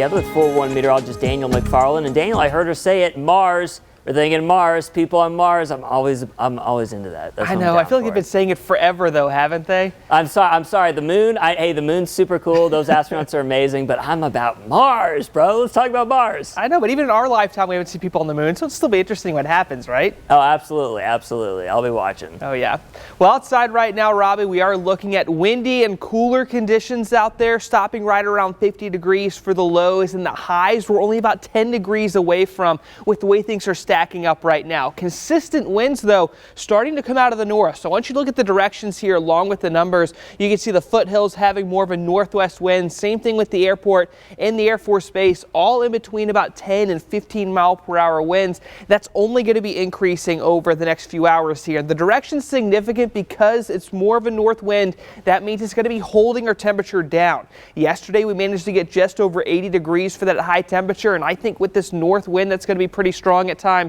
Yeah, with 4-1 meteorologist Daniel McFarland. And Daniel, I heard her say it, Mars. We're thinking Mars, people on Mars. I'm always into that. I know. I feel like they've been saying it forever, though, haven't they? I'm sorry. The moon. Hey, the moon's super cool. Those astronauts are amazing. But I'm about Mars, bro. Let's talk about Mars. I know, but even in our lifetime, we haven't seen people on the moon, so it'll still be interesting what happens, right? Oh, absolutely, absolutely. I'll be watching. Oh yeah. Well, outside right now, Robbie, we are looking at windy and cooler conditions out there, stopping right around 50 degrees for the lows, and the highs we're only about 10 degrees away from with the way things are stacking up right now. Consistent winds, though, starting to come out of the north. So once you look at the directions here along with the numbers, you can see the foothills having more of a northwest wind. Same thing with the airport and the Air Force Base, all in between about 10 and 15 mile per hour winds. That's only going to be increasing over the next few hours here. The direction's significant because it's more of a north wind. That means it's going to be holding our temperature down. Yesterday, we managed to get just over 80 degrees for that high temperature, and I think with this north wind that's going to be pretty strong at times,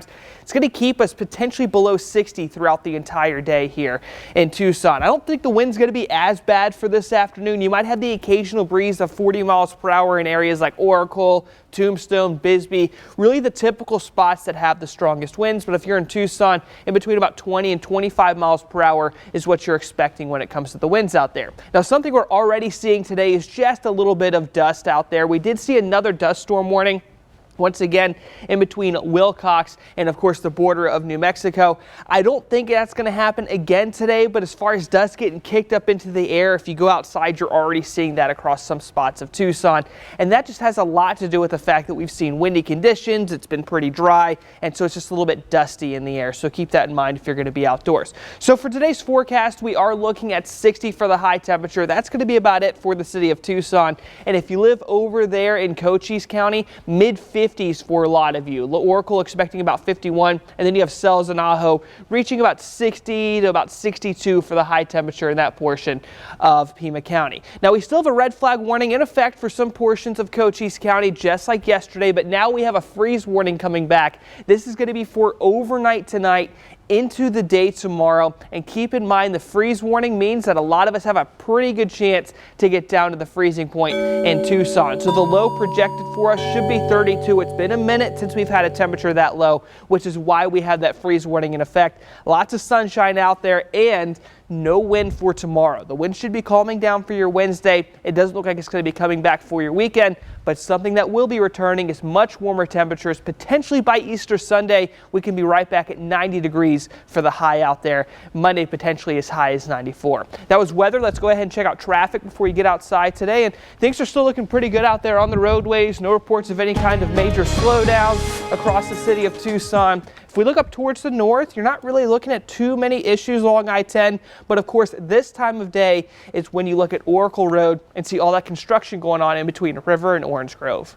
it's going to keep us potentially below 60 throughout the entire day here in Tucson. I don't think the wind's going to be as bad for this afternoon. You might have the occasional breeze of 40 miles per hour in areas like Oracle, Tombstone, Bisbee, really the typical spots that have the strongest winds. But if you're in Tucson, in between about 20 and 25 miles per hour is what you're expecting when it comes to the winds out there. Now, something we're already seeing today is just a little bit of dust out there. We did see another dust storm warning once again in between Wilcox and, of course, the border of New Mexico. I don't think that's going to happen again today, but as far as dust getting kicked up into the air, if you go outside, you're already seeing that across some spots of Tucson. And that just has a lot to do with the fact that we've seen windy conditions. It's been pretty dry, and so it's just a little bit dusty in the air. So keep that in mind if you're going to be outdoors. So for today's forecast, we are looking at 60 for the high temperature. That's going to be about it for the city of Tucson. And if you live over there in Cochise County, mid-50s for a lot of you. Oracle expecting about 51, and then you have Sells and Ajo reaching about 60 to about 62 for the high temperature in that portion of Pima County. Now, we still have a red flag warning in effect for some portions of Cochise County, just like yesterday, but now we have a freeze warning coming back. This is going to be for overnight tonight into the day tomorrow, and keep in mind the freeze warning means that a lot of us have a pretty good chance to get down to the freezing point in Tucson. So the low projected for us should be 32. It's been a minute since we've had a temperature that low, which is why we have that freeze warning in effect. Lots of sunshine out there and no wind for tomorrow. The wind should be calming down for your Wednesday. It doesn't look like it's going to be coming back for your weekend, but something that will be returning is much warmer temperatures. Potentially by Easter Sunday, we can be right back at 90 degrees for the high out there. Monday potentially as high as 94. That was weather. Let's go ahead and check out traffic before you get outside today. And things are still looking pretty good out there on the roadways. No reports of any kind of major slowdowns across the city of Tucson. If we look up towards the north, you're not really looking at too many issues along I-10, but of course this time of day is when you look at Oracle Road and see all that construction going on in between River and Orange Grove.